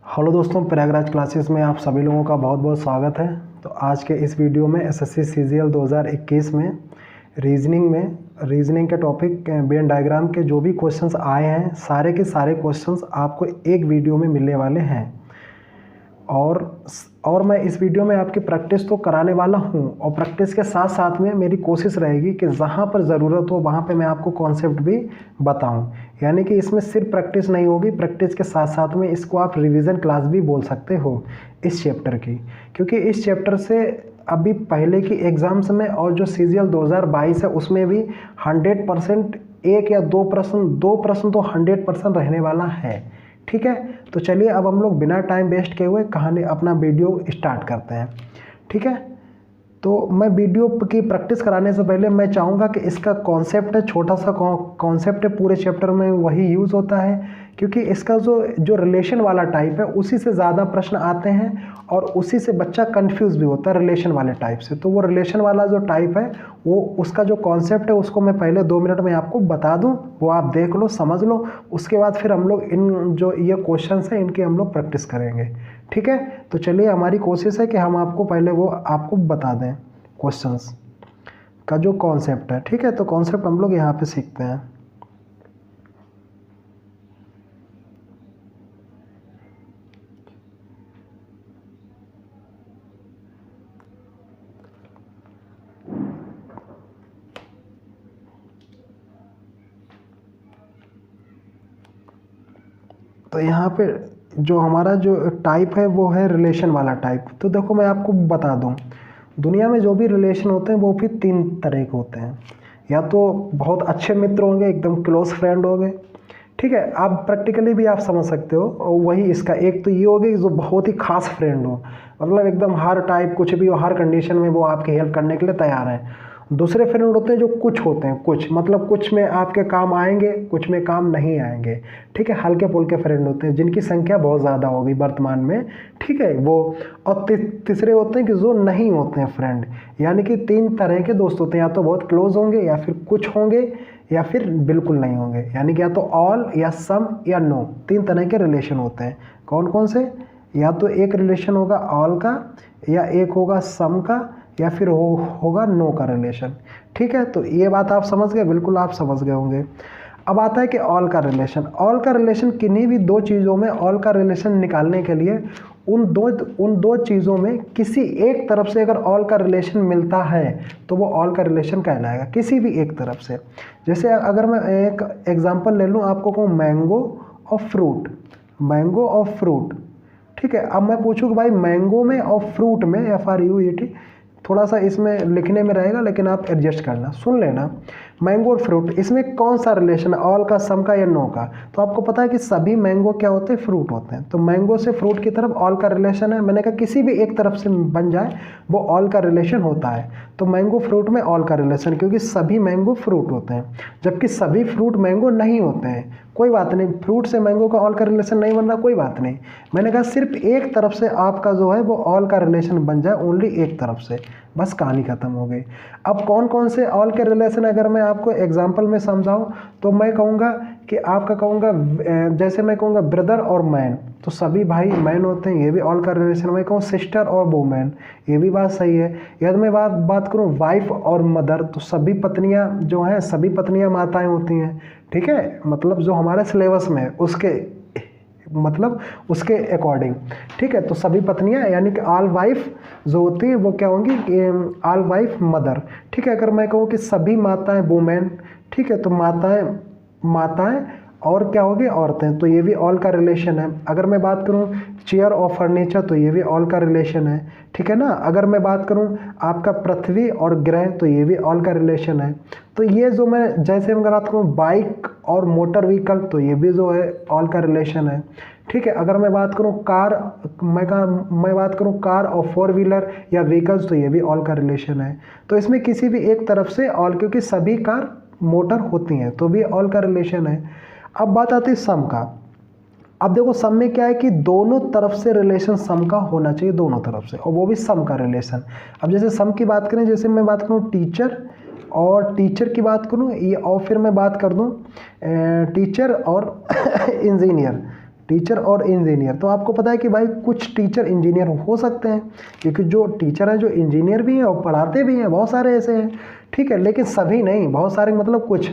Hello दोस्तों, Prayagraj classes में आप सभी लोगों का बहुत बहुत स्वागत है। तो आज के इस वीडियो में एसएससी सीजीएल 2021 में रीजनिंग के टॉपिक वेन डायग्राम के जो भी क्वेश्चंस आए हैं, सारे के सारे क्वेश्चंस आपको एक वीडियो में मिलने वाले हैं। और मैं इस वीडियो में आपकी प्रैक्टिस तो कराने वाला हूं, और प्रैक्टिस के साथ साथ में मेरी कोशिश रहेगी कि जहां पर ज़रूरत हो वहां पे मैं आपको कॉन्सेप्ट भी बताऊं। यानी कि इसमें सिर्फ प्रैक्टिस नहीं होगी, प्रैक्टिस के साथ साथ में इसको आप रिवीजन क्लास भी बोल सकते हो इस चैप्टर की, क्योंकि इस चैप्टर से अभी पहले की एग्ज़ाम्स में और जो सीजीएल 2022 है उसमें भी 100% एक या दो प्रश्न तो 100% रहने वाला है। ठीक है, तो चलिए अब हम लोग बिना टाइम वेस्ट किए हुए कहानी अपना वीडियो स्टार्ट करते हैं। ठीक है, तो मैं वीडियो की प्रैक्टिस कराने से पहले मैं चाहूँगा कि इसका कॉन्सेप्ट है, छोटा सा कॉन्सेप्ट है, पूरे चैप्टर में वही यूज़ होता है, क्योंकि इसका जो रिलेशन वाला टाइप है उसी से ज़्यादा प्रश्न आते हैं और उसी से बच्चा कंफ्यूज भी होता है रिलेशन वाले टाइप से। तो वो रिलेशन वाला जो टाइप है वो उसका जो कॉन्सेप्ट है उसको मैं पहले 2 मिनट में आपको बता दूं, वो आप देख लो, समझ लो। उसके बाद फिर हम लोग इन जो ये क्वेश्चंस हैं इनकी हम लोग प्रैक्टिस करेंगे। ठीक है, तो चलिए हमारी कोशिश है कि हम आपको पहले वो आपको बता दें क्वेश्चंस का जो कॉन्सेप्ट है। ठीक है, तो कॉन्सेप्ट हम लोग यहाँ पे सीखते हैं। तो यहाँ पे जो हमारा जो टाइप है वो है रिलेशन वाला टाइप। तो देखो मैं आपको बता दूँ, दुनिया में जो भी रिलेशन होते हैं वो भी 3 तरह के होते हैं। या तो बहुत अच्छे मित्र होंगे, एकदम क्लोज फ्रेंड होंगे। ठीक है, आप प्रैक्टिकली भी आप समझ सकते हो। और वही इसका एक तो ये होगी जो बहुत ही खास फ्रेंड हो, मतलब एकदम हर टाइप कुछ भी हो, हर कंडीशन में वो आपकी हेल्प करने के लिए तैयार है। दूसरे फ्रेंड होते हैं जो कुछ होते हैं, कुछ मतलब कुछ में आपके काम आएंगे, कुछ में काम नहीं आएंगे। ठीक है, हल्के फुल्के फ्रेंड होते हैं जिनकी संख्या बहुत ज़्यादा होगी वर्तमान में। ठीक है, वो और तीसरे होते हैं कि जो नहीं होते हैं फ्रेंड। यानी कि 3 तरह के दोस्त होते हैं, या तो बहुत क्लोज होंगे, या फिर कुछ होंगे, या फिर बिल्कुल नहीं होंगे। यानी कि या तो ऑल या सम या नो, 3 तरह के रिलेशन होते हैं। कौन कौन से? या तो एक रिलेशन होगा ऑल का, या एक होगा सम का, या फिर होगा नो का रिलेशन। ठीक है, तो ये बात आप समझ गए, बिल्कुल आप समझ गए होंगे। अब आता है कि ऑल का रिलेशन। ऑल का रिलेशन किन्हीं भी 2 चीज़ों में ऑल का रिलेशन निकालने के लिए उन दो चीज़ों में किसी एक तरफ से अगर ऑल का रिलेशन मिलता है तो वो ऑल का रिलेशन कहलाएगा, किसी भी एक तरफ से। जैसे अगर मैं एक एग्जांपल ले लूँ, आपको कहूँ मैंगो और फ्रूट, मैंगो और फ्रूट। ठीक है, अब मैं पूछूँ कि भाई मैंगो में और फ्रूट में, FRUIT, थोड़ा सा इसमें लिखने में रहेगा लेकिन आप एडजस्ट करना, सुन लेना। मैंगो और फ्रूट, इसमें कौन सा रिलेशन है, ऑल का, सम का या नो का? तो आपको पता है कि सभी मैंगो क्या होते हैं, फ्रूट होते हैं। तो मैंगो से फ्रूट की तरफ ऑल का रिलेशन है। मैंने कहा किसी भी एक तरफ से बन जाए वो ऑल का रिलेशन होता है। तो मैंगो फ्रूट में ऑल का रिलेशन, क्योंकि सभी मैंगो फ्रूट होते हैं, जबकि सभी फ्रूट मैंगो नहीं होते हैं। कोई बात नहीं, फ्रूट से मैंगो का ऑल का रिलेशन नहीं बन रहा, कोई बात नहीं। मैंने कहा सिर्फ एक तरफ से आपका जो है वो ऑल का रिलेशन बन जाए, ओनली एक तरफ से, बस कहानी खत्म हो गई। अब कौन कौन से ऑल के रिलेशन अगर मैं आपको एग्जांपल में समझाऊं, तो मैं कहूँगा कि आपका कहूँगा, जैसे मैं कहूँगा ब्रदर और मैन, तो सभी भाई मैन होते हैं, ये भी ऑल का रिलेशन। मैं कहूँ सिस्टर और वुमेन, ये भी बात सही है। यदि मैं बात करूँ वाइफ और मदर, तो सभी पत्नियाँ जो हैं, सभी पत्नियाँ माताएँ होती हैं। ठीक है, मतलब जो हमारे सिलेबस में उसके अकॉर्डिंग। ठीक है, तो सभी पत्नियां, यानी कि ऑल वाइफ जो होती है वो क्या होंगी, ऑल वाइफ मदर। ठीक है, अगर मैं कहूँ कि सभी माताएं वुमेन, ठीक है, तो माताएं और क्या होगी, औरतें, तो ये भी ऑल का रिलेशन है। अगर मैं बात करूँ चेयर और फर्नीचर, तो ये भी ऑल का रिलेशन है। ठीक है ना। अगर मैं बात करूँ आपका पृथ्वी और ग्रह, तो ये भी ऑल का रिलेशन है। तो ये जो मैं जैसे अगर बात करूँ बाइक और मोटर व्हीकल, तो ये भी जो है ऑल का रिलेशन है। ठीक है, अगर मैं बात करूँ मैं बात करूँ कार और 4 व्हीलर या व्हीकल्स, तो ये भी ऑल का रिलेशन है। तो इसमें किसी भी एक तरफ से ऑल, क्योंकि सभी कार मोटर होती हैं, तो भी ऑल का रिलेशन है। अब बात आती है सम का। अब देखो सम में क्या है कि दोनों तरफ से रिलेशन सम का होना चाहिए, दोनों तरफ से, और वो भी सम का रिलेशन। अब जैसे सम की बात करें, जैसे मैं बात करूँ टीचर की बात करूँ, ये और फिर मैं बात कर दूँ टीचर और इंजीनियर। टीचर और इंजीनियर। तो आपको पता है कि भाई कुछ टीचर इंजीनियर हो सकते हैं, क्योंकि जो टीचर हैं जो इंजीनियर भी हैं और पढ़ाते भी हैं, बहुत सारे ऐसे हैं, ठीक है, लेकिन सभी नहीं, बहुत सारे मतलब कुछ,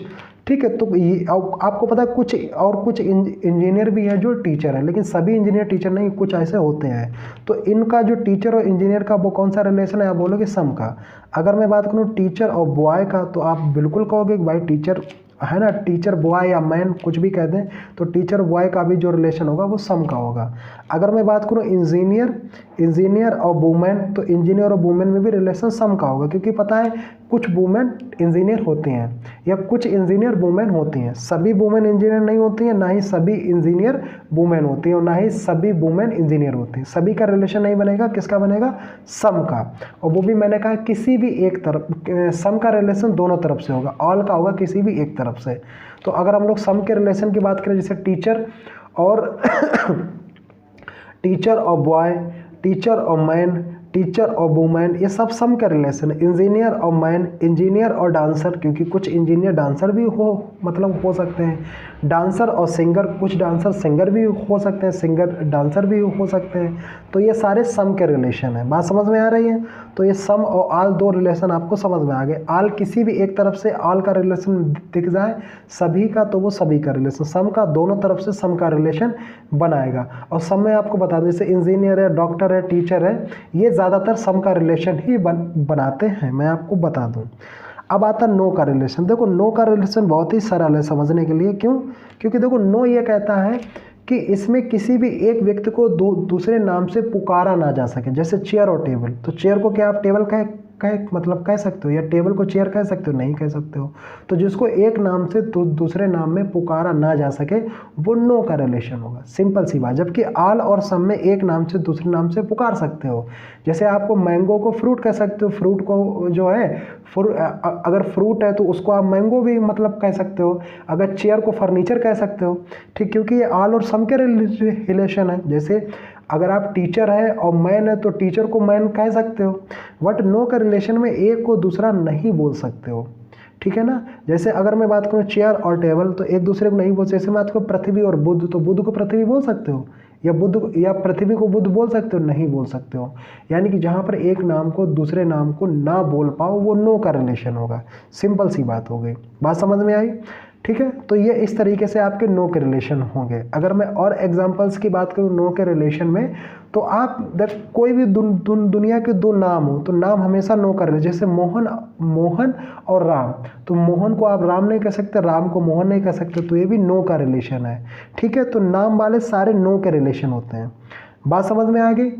ठीक है। तो ये आपको पता है कुछ इंजीनियर भी है जो टीचर है, लेकिन सभी इंजीनियर टीचर नहीं, कुछ ऐसे होते हैं। तो इनका जो टीचर और इंजीनियर का वो कौन सा रिलेशन है, आप बोलोगे सम का। अगर मैं बात करूँ टीचर और बॉय का, तो आप बिल्कुल कहोगे कि भाई टीचर है ना, टीचर बॉय या मैन कुछ भी कह दें, तो टीचर बॉय का भी जो रिलेशन होगा वो सम का होगा। अगर मैं बात करूँ इंजीनियर और वुमेन, तो इंजीनियर और वुमेन में भी रिलेशन सम का होगा, क्योंकि पता है कुछ वुमेन इंजीनियर होती हैं या कुछ इंजीनियर वुमेन होती हैं। सभी वुमेन इंजीनियर नहीं होती हैं, ना ही सभी इंजीनियर वुमेन होती हैं, और ना ही सभी वुमेन इंजीनियर होती हैं। सभी का रिलेशन नहीं बनेगा, किसका बनेगा, सम का। और वो भी मैंने कहा किसी भी एक तरफ, सम का रिलेशन दोनों तरफ से होगा, ऑल का होगा किसी भी एक तरफ से। तो अगर हम लोग सम के रिलेशन की बात करें, जैसे टीचर और टीचर और बॉय, टीचर और मैन, टीचर और वुमेन, ये सब सम का रिलेशन है। इंजीनियर और मैन, इंजीनियर और डांसर, क्योंकि कुछ इंजीनियर डांसर भी हो सकते हैं। डांसर और सिंगर, कुछ डांसर सिंगर भी हो सकते हैं, सिंगर डांसर भी हो सकते हैं। तो ये सारे सम के रिलेशन है। बात समझ में आ रही है। तो ये सम और आल दो रिलेशन आपको समझ में आ गए। आल किसी भी एक तरफ से आल का रिलेशन दिख जाए सभी का, तो वो सभी का रिलेशन। सम का दोनों तरफ से सम का रिलेशन बनाएगा। और सम में आपको बता दें, जैसे इंजीनियर है, डॉक्टर है, टीचर है, ये ज़्यादातर सम का रिलेशन ही बनाते हैं, मैं आपको बता दूं। अब आता नो का रिलेशन। देखो नो का रिलेशन बहुत ही सरल है समझने के लिए। क्यों? क्योंकि देखो नो ये कहता है कि इसमें किसी भी एक व्यक्ति को दूसरे नाम से पुकारा ना जा सके। जैसे चेयर और टेबल, तो चेयर को क्या आप टेबल कह सकते हो, या टेबल को चेयर कह सकते हो? नहीं कह सकते हो। तो जिसको एक नाम से दूसरे नाम में पुकारा ना जा सके, वो नो का रिलेशन होगा। सिंपल सी बात। जबकि आल और सम में एक नाम से दूसरे नाम से पुकार सकते हो। जैसे आपको मैंगो को फ्रूट कह सकते हो, फ्रूट को जो है अगर फ्रूट है तो उसको आप मैंगो भी मतलब कह सकते हो। अगर चेयर को फर्नीचर कह सकते हो, ठीक, क्योंकि ये आल और सम के रिलेशन है। जैसे अगर आप टीचर है और मैन है, तो टीचर को मैन कह सकते हो। बट नो के रिलेशन में एक को दूसरा नहीं बोल सकते हो, ठीक है ना। जैसे अगर मैं बात करूँ चेयर और टेबल, तो एक दूसरे को नहीं बोल सकते। जैसे मैं आपको पृथ्वी और बुध, तो बुध को पृथ्वी बोल सकते हो, या बुध या पृथ्वी को बुध बोल सकते हो? नहीं बोल सकते हो। यानी कि जहाँ पर एक नाम को दूसरे नाम को ना बोल पाओ, वो नो का रिलेशन होगा। सिंपल सी बात हो गई। बात समझ में आई? ठीक है। तो ये इस तरीके से आपके नो के रिलेशन होंगे। अगर मैं और एग्जांपल्स की बात करूँ नो के रिलेशन में, तो आप कोई भी दुनिया के दो नाम हो, तो नाम हमेशा नो का रिलेशन। जैसे मोहन और राम, तो मोहन को आप राम नहीं कह सकते, राम को मोहन नहीं कह सकते, तो ये भी नो का रिलेशन है। ठीक है। तो नाम वाले सारे नो के रिलेशन होते हैं। बात समझ में आ गई?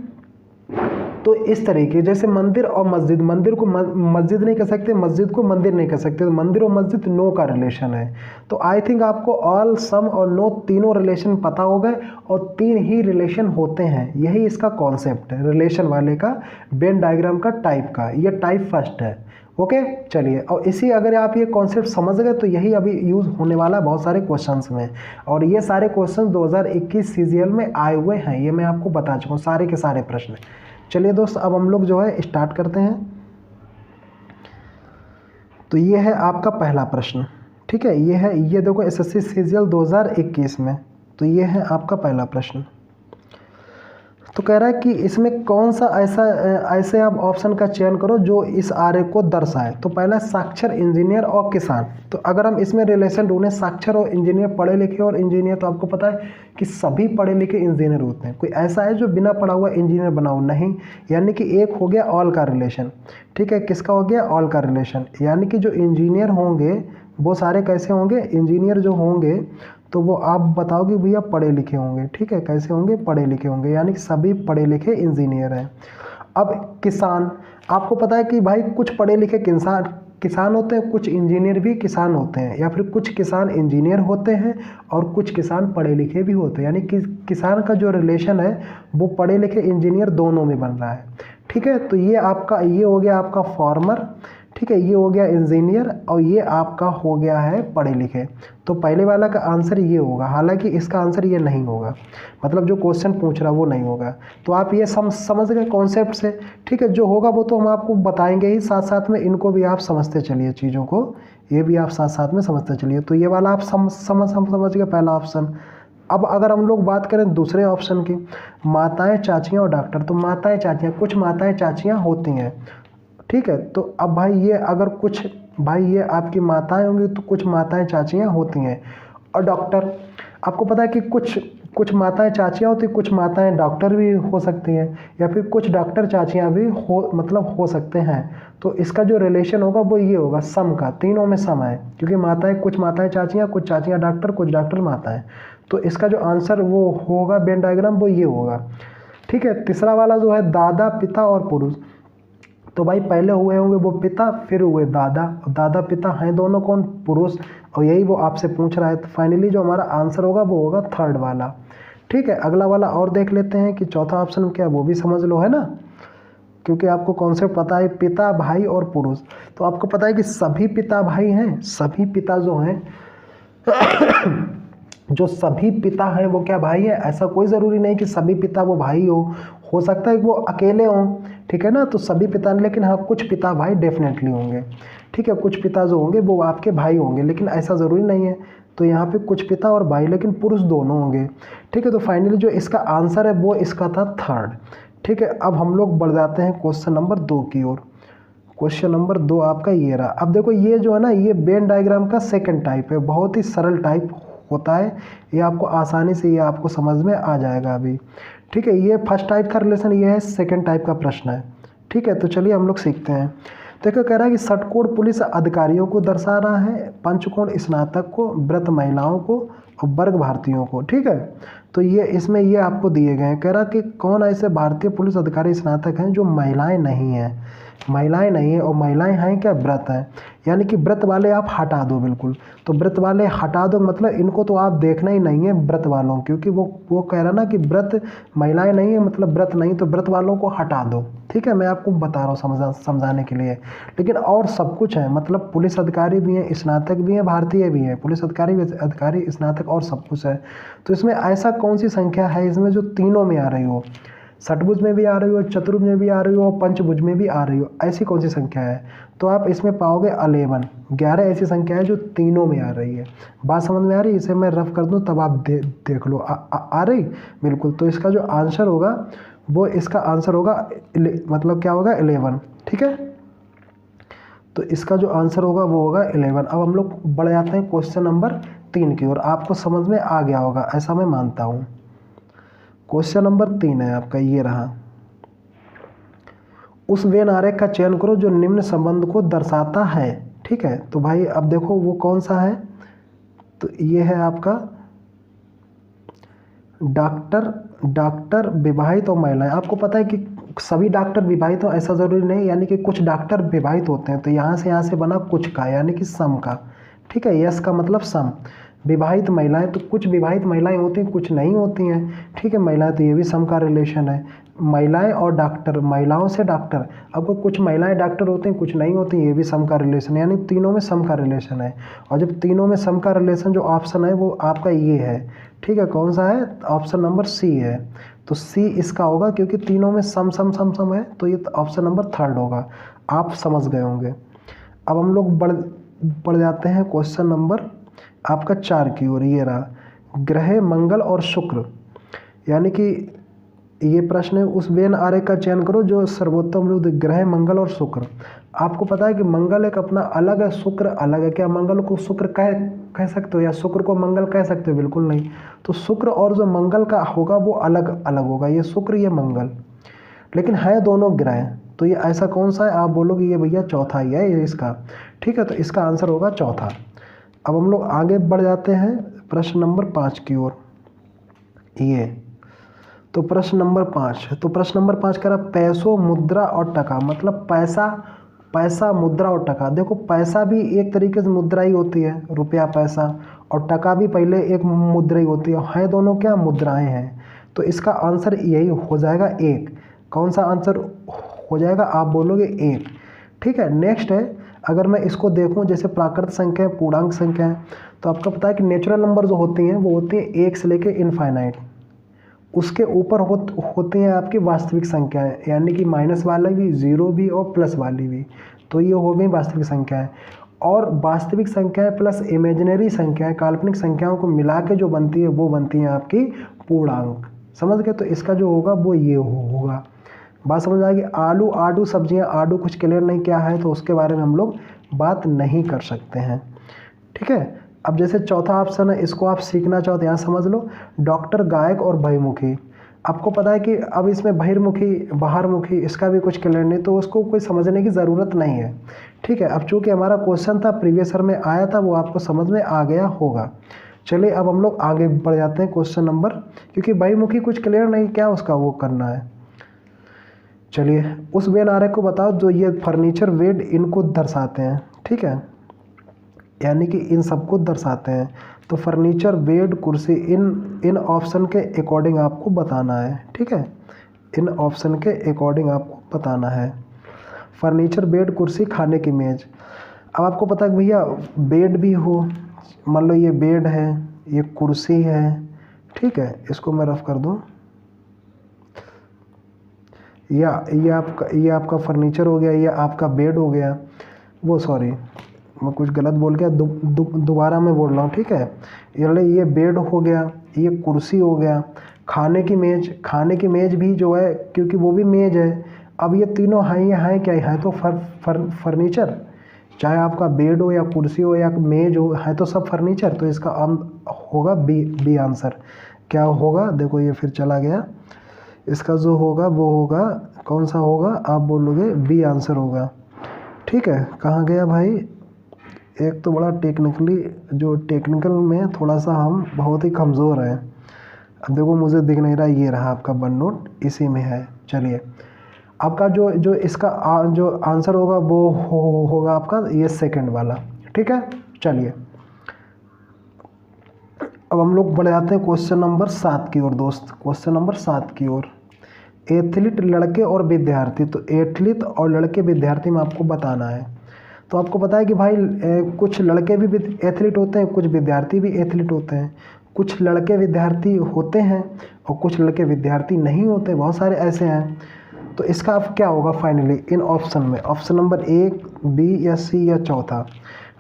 तो इस तरीके, जैसे मंदिर और मस्जिद, मंदिर को मस्जिद नहीं कह सकते, मस्जिद को मंदिर नहीं कह सकते, तो मंदिर और मस्जिद नो का रिलेशन है। तो आई थिंक आपको ऑल, सम और नो तीनों रिलेशन पता हो गए, और तीन ही रिलेशन होते हैं। यही इसका कॉन्सेप्ट है रिलेशन वाले का, वेन डायग्राम का, टाइप का। ये टाइप फर्स्ट है। ओके, चलिए। और इसी अगर आप ये कॉन्सेप्ट समझ गए, तो यही अभी यूज़ होने वाला है बहुत सारे क्वेश्चंस में। और ये सारे क्वेश्चन 2021 सीजीएल में आए हुए हैं, ये मैं आपको बता चुका हूँ, सारे के सारे प्रश्न। चलिए दोस्त, अब हम लोग जो है स्टार्ट करते हैं। तो ये है आपका पहला प्रश्न, ठीक है। ये देखो एसएससी सीजीएल 2021 में, तो ये है आपका पहला प्रश्न। तो कह रहा है कि इसमें कौन सा ऐसे आप ऑप्शन का चयन करो जो इस आरेख को दर्शाए। तो पहला साक्षर, इंजीनियर और किसान। तो अगर हम इसमें रिलेशन ढूंढें, साक्षर और इंजीनियर, पढ़े लिखे और इंजीनियर, तो आपको पता है कि सभी पढ़े लिखे इंजीनियर होते हैं। कोई ऐसा है जो बिना पढ़ा हुआ इंजीनियर बना हो? नहीं। यानी कि एक हो गया ऑल का रिलेशन, ठीक है। किसका हो गया? ऑल का रिलेशन। यानी कि जो इंजीनियर होंगे वो सारे कैसे होंगे? इंजीनियर जो होंगे तो वो आप बताओगे भैया पढ़े लिखे होंगे, ठीक है। कैसे होंगे? पढ़े लिखे होंगे। यानी कि सभी पढ़े लिखे इंजीनियर हैं। अब किसान, आपको पता है कि भाई कुछ पढ़े लिखे किसान होते हैं, कुछ इंजीनियर भी किसान होते हैं, या फिर कुछ किसान इंजीनियर होते हैं और कुछ किसान पढ़े लिखे भी होते हैं। यानी कि किसान का जो रिलेशन है वो पढ़े लिखे इंजीनियर दोनों में बन रहा है, ठीक है। तो ये हो गया आपका फार्मर, ठीक है। ये हो गया इंजीनियर, और ये आपका हो गया है पढ़े लिखे। तो पहले वाला का आंसर ये होगा। हालांकि इसका आंसर ये नहीं होगा, मतलब जो क्वेश्चन पूछ रहा वो नहीं होगा। तो आप ये समझ गए कॉन्सेप्ट से, ठीक है। जो होगा वो तो हम आपको बताएंगे ही, साथ साथ में इनको भी आप समझते चलिए, चीज़ों को ये भी आप साथ साथ में समझते चलिए। तो ये वाला आप समझ गए, पहला ऑप्शन। अब अगर हम लोग बात करें दूसरे ऑप्शन की, माताएं, चाचियाँ और डॉक्टर, तो माताएं, चाचियाँ, कुछ माताएं, चाचियाँ होती हैं, ठीक है। तो अब भाई ये अगर कुछ, भाई ये आपकी माताएं होंगी तो कुछ माताएं, चाचियाँ होती हैं। और डॉक्टर, आपको पता है कि कुछ कुछ माताएं, चाचियाँ होती, कुछ माताएं डॉक्टर भी हो सकती हैं, या फिर कुछ डॉक्टर, चाचियाँ भी हो सकते हैं। तो इसका जो रिलेशन होगा वो ये होगा सम का, तीनों में सम है, क्योंकि माताएं, कुछ माताएं चाचियाँ, कुछ चाचियाँ डॉक्टर, कुछ डॉक्टर माताएं। तो इसका जो आंसर वो होगा वेन डायग्राम वो ये होगा, ठीक है। तीसरा वाला जो है दादा, पिता और पुरुष, तो भाई पहले हुए होंगे वो पिता, फिर हुए दादा, दादा पिता हैं दोनों कौन, पुरुष, और यही वो आपसे पूछ रहा है। तो फाइनली जो हमारा आंसर होगा वो होगा थर्ड वाला, ठीक है। अगला वाला और देख लेते हैं कि चौथा ऑप्शन क्या है, वो भी समझ लो, है ना, क्योंकि आपको कॉन्सेप्ट पता है, पिता, भाई और पुरुष। तो आपको पता है कि सभी पिता भाई हैं, सभी पिता जो हैं जो सभी पिता हैं वो क्या भाई है, ऐसा कोई ज़रूरी नहीं कि सभी पिता वो भाई हो सकता है कि वो अकेले हों, ठीक है ना। तो सभी पिता नहीं, लेकिन हाँ कुछ पिता भाई डेफिनेटली होंगे, ठीक है। कुछ पिता जो होंगे वो आपके भाई होंगे, लेकिन ऐसा ज़रूरी नहीं है। तो यहाँ पे कुछ पिता और भाई, लेकिन पुरुष दोनों होंगे, ठीक है। तो फाइनली जो इसका आंसर है वो इसका था थर्ड, ठीक है। अब हम लोग बढ़ जाते हैं क्वेश्चन नंबर 2 की ओर। क्वेश्चन नंबर 2 आपका ये रहा। अब देखो ये जो है ना, ये वेन डायग्राम का सेकंड टाइप है, बहुत ही सरल टाइप होता है, ये आपको आसानी से ये आपको समझ में आ जाएगा अभी, ठीक है। ये फर्स्ट टाइप का रिलेशन ये है, सेकंड टाइप का प्रश्न है, ठीक है। तो चलिए हम लोग सीखते हैं। देखो कह रहा है कि षटकोण पुलिस अधिकारियों को दर्शा रहा है, पंचकोण स्नातक को, व्रत महिलाओं को और वर्ग भारतीयों को, ठीक है। तो ये इसमें ये आपको दिए गए हैं। कह रहा कि कौन ऐसे भारतीय पुलिस अधिकारी स्नातक हैं जो महिलाएं नहीं हैं, महिलाएं नहीं है, और महिलाएं हैं क्या, व्रत हैं, यानी कि व्रत वाले आप हटा दो बिल्कुल। तो व्रत वाले हटा दो मतलब इनको तो आप देखना ही नहीं है व्रत वालों, क्योंकि वो कह रहा ना कि व्रत महिलाएं नहीं है मतलब व्रत नहीं, तो व्रत वालों को हटा दो, ठीक है। मैं आपको बता रहा हूँ समझाने के लिए। लेकिन और सब कुछ है, मतलब पुलिस अधिकारी भी हैं, स्नातक भी हैं, भारतीय भी हैं, पुलिस अधिकारी भी, अधिकारी स्नातक और सब कुछ है। तो इसमें ऐसा कौन सी संख्या है इसमें जो तीनों में आ रही हो, षटभुज में भी आ रही हो, चतुर्भुज में भी आ रही हो और पंचभुज में भी आ रही हो, ऐसी कौन सी संख्या है। तो आप इसमें पाओगे 11 ऐसी संख्या है जो तीनों में आ रही है। बात समझ में आ रही है, इसे मैं रफ कर दूं तब आप देख लो, आ रही बिल्कुल। तो इसका जो आंसर होगा वो इसका आंसर होगा मतलब क्या होगा 11, ठीक है। तो इसका जो आंसर होगा वो होगा 11। अब हम लोग बढ़ जाते हैं क्वेश्चन नंबर 3 की ओर। आपको समझ में आ गया होगा ऐसा मैं मानता हूँ। क्वेश्चन नंबर 3 है आपका, ये रहा। उस वेन आरेख का चयन करो जो निम्न संबंध को दर्शाता है, ठीक है। तो भाई अब देखो वो कौन सा है, तो ये है आपका डॉक्टर विवाहित और महिलाएं। आपको पता है कि सभी डॉक्टर विवाहित हो ऐसा ज़रूरी नहीं, यानी कि कुछ डॉक्टर विवाहित होते हैं। तो यहाँ से बना कुछ का, यानी कि सम का, ठीक है। यस का मतलब सम। विवाहित महिलाएं, तो कुछ विवाहित महिलाएं होती हैं, कुछ नहीं होती हैं, ठीक है। महिलाएं, तो ये भी सम का रिलेशन है। महिलाएं और डॉक्टर, महिलाओं से डॉक्टर, अब कुछ महिलाएं डॉक्टर होती हैं, कुछ नहीं होती, ये भी सम का रिलेशन है, यानी तीनों में सम का रिलेशन है। और जब तीनों में सम का रिलेशन जो ऑप्शन है वो आपका ये है, ठीक है। कौन सा है, ऑप्शन नंबर सी है। तो सी इसका होगा, क्योंकि तीनों में सम सम सम सम है, तो ये ऑप्शन नंबर थर्ड होगा। आप समझ गए होंगे। अब हम लोग बढ़ जाते हैं क्वेश्चन नंबर आपका 4 की ओर। ये रहा, ग्रह मंगल और शुक्र, यानी कि ये प्रश्न है, उस वेन आरेख का चयन करो जो सर्वोत्तम रूप ग्रह मंगल और शुक्र। आपको पता है कि मंगल एक अपना अलग है, शुक्र अलग है। क्या मंगल को शुक्र कह सकते हो, या शुक्र को मंगल कह सकते हो, बिल्कुल नहीं। तो शुक्र और जो मंगल का होगा वो अलग अलग होगा, ये शुक्र ये मंगल, लेकिन है दोनों ग्रह। तो ये ऐसा कौन सा है, आप बोलोगे ये भैया चौथा ही है ये इसका, ठीक है। तो इसका आंसर होगा चौथा। अब हम लोग आगे बढ़ जाते हैं प्रश्न नंबर 5 की ओर। ये तो प्रश्न नंबर 5 है। तो प्रश्न नंबर 5 कह रहा पैसों, मुद्रा और टका, मतलब पैसा मुद्रा और टका। देखो पैसा भी एक तरीके से मुद्रा ही होती है, रुपया पैसा, और टका भी पहले एक मुद्रा ही होती है दोनों क्या मुद्राएं हैं। तो इसका आंसर यही हो जाएगा 1। कौन सा आंसर हो जाएगा, आप बोलोगे 1, ठीक है। नेक्स्ट है, अगर मैं इसको देखूं जैसे प्राकृत संख्या है, पूर्णांक संख्या है, तो आपको पता है कि नेचुरल नंबर जो होती हैं वो होती है 1 से लेके इनफाइनाइट, उसके ऊपर होती हैं आपकी वास्तविक संख्याएं, यानी कि माइनस वाला भी, जीरो भी और प्लस वाली भी। तो ये हो गई वास्तविक संख्याएं। और वास्तविक संख्याएं प्लस इमेजिनरी संख्याएं, काल्पनिक संख्याओं को मिला के जो बनती है वो बनती है आपकी पूर्णांक। समझ गए? तो इसका जो होगा वो ये होगा। बात समझ आएगी? आलू आडू सब्जियां, आडू कुछ क्लियर नहीं क्या है तो उसके बारे में हम लोग बात नहीं कर सकते हैं। ठीक है, अब जैसे चौथा ऑप्शन है, इसको आप सीखना चाहो तो यहाँ समझ लो, डॉक्टर, गायक और बहिर्मुखी। आपको पता है कि अब इसमें बहिर्मुखी बाहरमुखी इसका भी कुछ क्लियर नहीं, तो उसको कोई समझने की ज़रूरत नहीं है। ठीक है, अब चूँकि हमारा क्वेश्चन था प्रीवियस ईयर में आया था, वो आपको समझ में आ गया होगा। चलिए अब हम लोग आगे बढ़ जाते हैं क्वेश्चन नंबर, क्योंकि बहिर्मुखी कुछ क्लियर नहीं क्या उसका वो करना है। चलिए, उस वेन आरेख को बताओ जो ये फर्नीचर बेड इनको दर्शाते हैं। ठीक है, यानी कि इन सबको दर्शाते हैं। तो फर्नीचर बेड कुर्सी इन ऑप्शन के अकॉर्डिंग आपको बताना है। ठीक है, इन ऑप्शन के अकॉर्डिंग आपको बताना है। फर्नीचर बेड कुर्सी खाने की मेज। अब आपको पता है भैया बेड भी हो, मान लो ये बेड है, ये कुर्सी है। ठीक है, इसको मैं रफ कर दूं, या ये आपका फर्नीचर हो गया, ये आपका बेड हो गया। वो सॉरी मैं कुछ गलत बोल गया, दोबारा मैं बोल रहा हूँ। ठीक है, ये बेड हो गया, ये कुर्सी हो गया, खाने की मेज भी जो है क्योंकि वो भी मेज है। अब ये तीनों हैं क्या है तो फर्नीचर, चाहे आपका बेड हो या कुर्सी हो या मेज हो, है तो सब फर्नीचर। तो इसका होगा बी आंसर। क्या होगा देखो, ये फिर चला गया। इसका जो होगा वो होगा, कौन सा होगा आप बोलोगे, बी आंसर होगा। ठीक है, कहाँ गया भाई, एक तो बड़ा टेक्निकल में थोड़ा सा हम बहुत ही कमज़ोर हैं। अब देखो मुझे दिख नहीं रहा, ये रहा आपका वन नोट, इसी में है। चलिए, आपका जो इसका जो आंसर होगा वो होगा आपका ये सेकंड वाला। ठीक है, चलिए अब हम लोग बढ़ जाते हैं क्वेश्चन नंबर 7 की ओर दोस्त। क्वेश्चन नंबर 7 की ओर, एथलीट लड़के और विद्यार्थी। तो एथलीट और लड़के विद्यार्थी में आपको बताना है। तो आपको पता है कि भाई कुछ लड़के भी एथलीट होते हैं, कुछ विद्यार्थी भी एथलीट होते हैं। कुछ लड़के विद्यार्थी होते हैं और कुछ लड़के विद्यार्थी नहीं होते, बहुत सारे ऐसे हैं। तो इसका अब क्या होगा फाइनली इन ऑप्शन में, ऑप्शन नंबर 1, बी या सी या चौथा।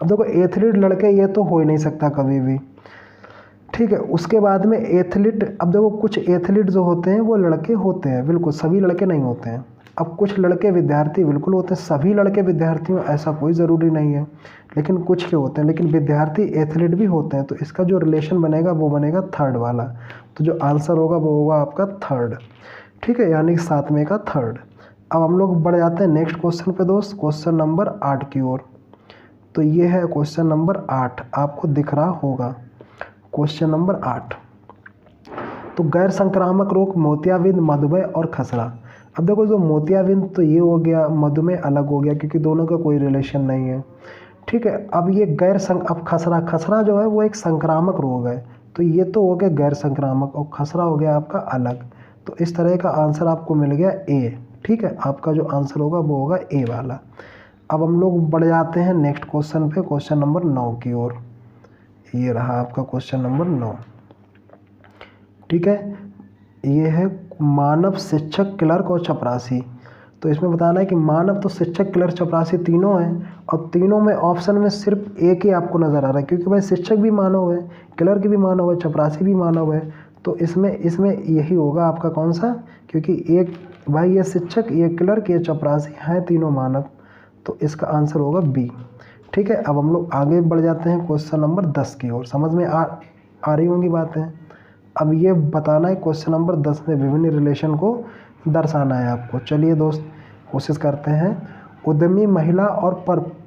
अब देखो एथलीट लड़के ये तो हो ही नहीं सकता कभी भी। ठीक है, उसके बाद में एथलीट, अब देखो कुछ एथलीट जो होते हैं वो लड़के होते हैं, बिल्कुल सभी लड़के नहीं होते हैं। अब कुछ लड़के विद्यार्थी बिल्कुल होते हैं, सभी लड़के विद्यार्थी में ऐसा कोई ज़रूरी नहीं है, लेकिन कुछ के होते हैं। लेकिन विद्यार्थी एथलीट भी होते हैं, तो इसका जो रिलेशन बनेगा वो बनेगा थर्ड वाला। तो जो आंसर होगा वो होगा आपका थर्ड। ठीक है, यानी 7वें का थर्ड। अब हम लोग बढ़ जाते हैं नेक्स्ट क्वेश्चन पे दोस्त, क्वेश्चन नंबर 8 की ओर। तो ये है क्वेश्चन नंबर 8, आपको दिख रहा होगा क्वेश्चन नंबर 8। तो गैर संक्रामक रोग मोतियाबिंद, मधुमेह और खसरा। अब देखो जो मोतियाबिंद तो ये हो गया, मधुमेह अलग हो गया क्योंकि दोनों का कोई रिलेशन नहीं है। ठीक है, अब ये अब खसरा जो है वो एक संक्रामक रोग है, तो ये तो हो गया गैर संक्रामक और खसरा हो गया आपका अलग। तो इस तरह का आंसर आपको मिल गया ए। ठीक है, आपका जो आंसर होगा वो होगा ए वाला। अब हम लोग बढ़ जाते हैं नेक्स्ट क्वेश्चन पे, क्वेश्चन नंबर 9 की ओर। ये रहा आपका क्वेश्चन नंबर 9। ठीक है, ये है मानव, शिक्षक, क्लर्क और चपरासी। तो इसमें बताना है कि मानव तो शिक्षक, क्लर्क, चपरासी तीनों हैं, और तीनों में ऑप्शन में सिर्फ एक ही आपको नज़र आ रहा है, क्योंकि भाई शिक्षक भी मानव है, क्लर्क भी मानव है, चपरासी भी मानव है। तो इसमें यही होगा आपका कौन सा, क्योंकि एक भाई ये शिक्षक, ये क्लर्क, ये चपरासी हैं तीनों मानव। तो इसका आंसर होगा बी। ठीक है, अब हम लोग आगे बढ़ जाते हैं क्वेश्चन नंबर 10 की ओर। समझ में आ रही होंगी बातें। अब ये बताना है क्वेश्चन नंबर 10 में विभिन्न रिलेशन को दर्शाना है आपको। चलिए दोस्त कोशिश करते हैं। उद्यमी, महिला और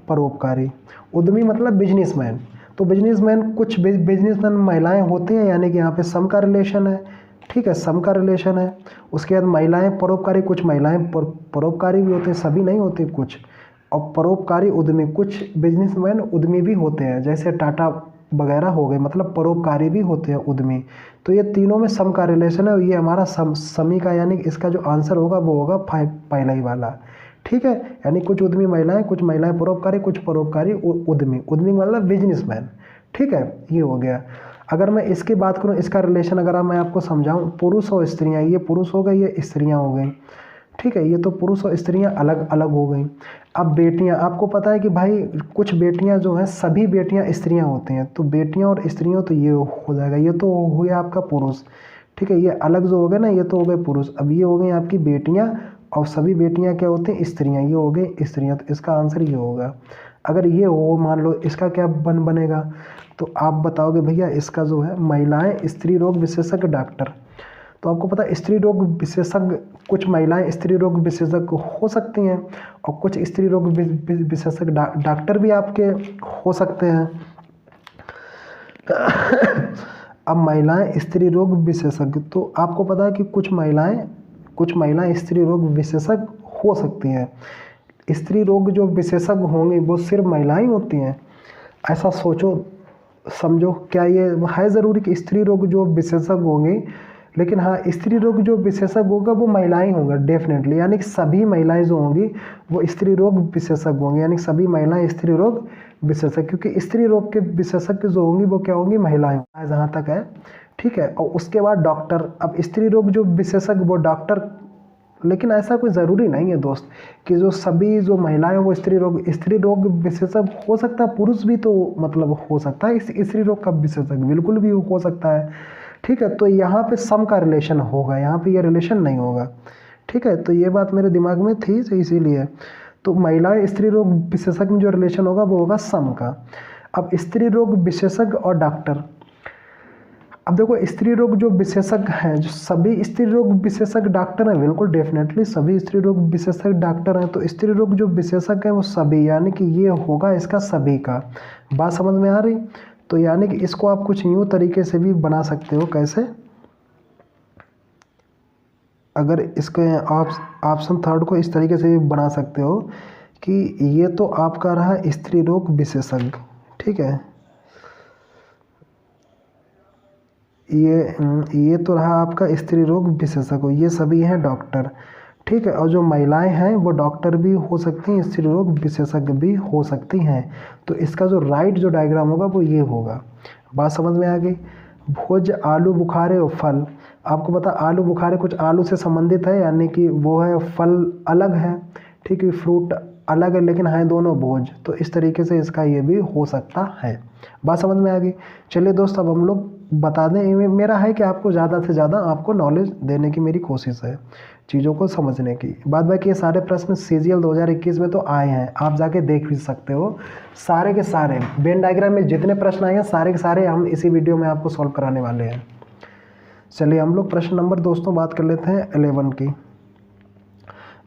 परोपकारी। उद्यमी मतलब बिजनेसमैन, तो बिजनेसमैन कुछ बिजनेसमैन महिलाएं होती हैं, यानी कि यहाँ पे सम का रिलेशन है। ठीक है, सम का रिलेशन है। उसके बाद महिलाएं परोपकारी, कुछ महिलाएं परोपकारी भी होते हैं, सभी नहीं होते कुछ। और परोपकारी उद्यमी, कुछ बिजनेसमैन उद्यमी भी होते हैं, जैसे टाटा वगैरह हो गए, मतलब परोपकारी भी होते हैं उद्यमी। तो ये तीनों में सम का रिलेशन है, ये हमारा समी का, यानी इसका जो आंसर होगा वो होगा पहला ही वाला। ठीक है, यानी कुछ उद्यमी महिलाएं, कुछ महिलाएं परोपकारी, कुछ परोपकारी उद्यमी। उद्यमी मतलब बिजनेसमैन। ठीक है, ये हो गया। अगर मैं इसकी बात करूँ, इसका रिलेशन अगर मैं आपको समझाऊँ, पुरुष और स्त्रियाँ, ये पुरुष हो गए, ये स्त्रियाँ हो गई। ठीक है, ये तो पुरुष और स्त्रियां अलग अलग हो गई। अब बेटियां, आपको पता है कि भाई कुछ बेटियां जो हैं सभी बेटियां स्त्रियां होती हैं, तो बेटियां और स्त्रियों तो ये हो जाएगा, ये तो हो गया आपका पुरुष। ठीक है, ये अलग जो हो गए ना, ये तो हो गए पुरुष। अब ये हो गई आपकी बेटियां, और सभी बेटियां क्या होती हैं, स्त्रियां, ये हो गई स्त्रियां, तो इसका आंसर ये होगा। अगर ये हो, मान लो इसका क्या बनेगा, तो आप बताओगे भैया इसका जो है महिलाएं स्त्री रोग विशेषज्ञ डॉक्टर। तो आपको पता है स्त्री रोग विशेषज्ञ, कुछ महिलाएं स्त्री रोग विशेषज्ञ हो सकती हैं और कुछ स्त्री रोग विशेषज्ञ डॉक्टर भी आपके हो सकते हैं। अब महिलाएं स्त्री रोग विशेषज्ञ, तो आपको पता है कि कुछ महिलाएं स्त्री रोग विशेषज्ञ हो सकती हैं। स्त्री रोग जो विशेषज्ञ होंगी वो सिर्फ महिलाएं होती हैं, ऐसा सोचो समझो। क्या ये है ज़रूरी कि स्त्री रोग जो विशेषज्ञ होंगे, लेकिन हाँ स्त्री रोग जो विशेषज्ञ होगा वो महिलाएं होंगे डेफिनेटली, यानी कि सभी महिलाएं जो होंगी वो स्त्री रोग विशेषज्ञ होंगी, यानी कि सभी महिलाएं स्त्री रोग विशेषज्ञ, क्योंकि स्त्री रोग के विशेषज्ञ जो होंगी वो क्या होंगी, महिलाएं, जहाँ तक है। ठीक है, और उसके बाद डॉक्टर। अब स्त्री रोग जो विशेषज्ञ वो डॉक्टर, लेकिन ऐसा कोई ज़रूरी नहीं है दोस्त कि जो सभी जो महिलाएं वो स्त्री रोग विशेषज्ञ हो सकता है, पुरुष भी तो मतलब हो सकता है स्त्री रोग का विशेषज्ञ, बिल्कुल भी हो सकता है। ठीक है, तो यहाँ पे सम का रिलेशन होगा, यहाँ पे ये रिलेशन नहीं होगा। ठीक है, तो ये बात मेरे दिमाग में थी, तो इसीलिए तो महिलाएं स्त्री रोग विशेषज्ञ में जो रिलेशन होगा वो होगा सम का। अब स्त्री रोग विशेषज्ञ और डॉक्टर, अब देखो स्त्री रोग जो विशेषज्ञ हैं, जो सभी स्त्री रोग विशेषज्ञ डॉक्टर हैं, बिल्कुल डेफिनेटली सभी स्त्री रोग विशेषज्ञ डॉक्टर हैं, तो स्त्री रोग जो विशेषज्ञ हैं वो सभी, यानी कि ये होगा इसका सभी का। बात समझ में आ रही? तो यानी कि इसको आप कुछ यूँ तरीके से भी बना सकते हो, कैसे? अगर इसके ऑप्शन थर्ड को इस तरीके से भी बना सकते हो कि ये तो आपका रहा स्त्री रोग विशेषज्ञ, ठीक है, ये तो रहा आपका स्त्री रोग विशेषज्ञ, ये सभी हैं डॉक्टर। ठीक है, और जो महिलाएं हैं वो डॉक्टर भी हो सकती हैं, स्त्री रोग विशेषज्ञ भी हो सकती हैं। तो इसका जो राइट जो डायग्राम होगा वो ये होगा। बात समझ में आ गई? भोज, आलू बुखारे और फल, आपको पता आलू बुखारे कुछ आलू से संबंधित है, यानी कि वो है, फल अलग है। ठीक है, फ्रूट अलग है, लेकिन है दोनों भोज, तो इस तरीके से इसका ये भी हो सकता है। बात समझ में आ गई? चलिए दोस्त, अब हम लोग बता दें, मेरा है कि आपको ज़्यादा से ज़्यादा आपको नॉलेज देने की मेरी कोशिश है, चीज़ों को समझने की। बाद बाकी ये सारे प्रश्न CGL 2021 में तो आए हैं, आप जाके देख भी सकते हो। सारे के सारे वेन डायग्राम में जितने प्रश्न आए हैं सारे के सारे हम इसी वीडियो में आपको सॉल्व कराने वाले हैं। चलिए हम लोग प्रश्न नंबर दोस्तों बात कर लेते हैं 11 की।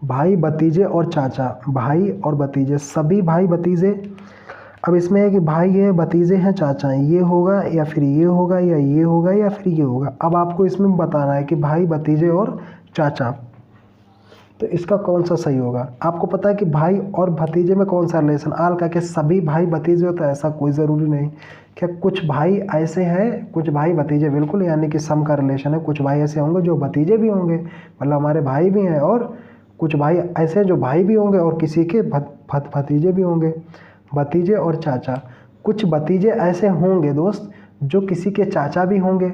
भाई, भतीजे और चाचा, भाई और भतीजे, सभी भाई भतीजे। अब इसमें है कि भाई है, भतीजे हैं, चाचा हैं, ये होगा या फिर ये होगा या ये होगा या फिर ये होगा। अब आपको इसमें बताना है कि भाई, भतीजे और चाचा, तो इसका कौन सा सही होगा। आपको पता है कि भाई और भतीजे में कौन सा रिलेशन, आल का कि सभी भाई भतीजे होता है, ऐसा कोई ज़रूरी नहीं। क्या कुछ भाई ऐसे हैं, कुछ भाई भतीजे, बिल्कुल, यानी कि सम का रिलेशन है। कुछ भाई ऐसे होंगे जो भतीजे भी होंगे, मतलब हमारे भाई भी हैं, और कुछ भाई ऐसे हैं जो भाई भी होंगे और किसी के भतीजे भी होंगे। भतीजे और चाचा, कुछ भतीजे ऐसे होंगे दोस्त जो किसी के चाचा भी होंगे,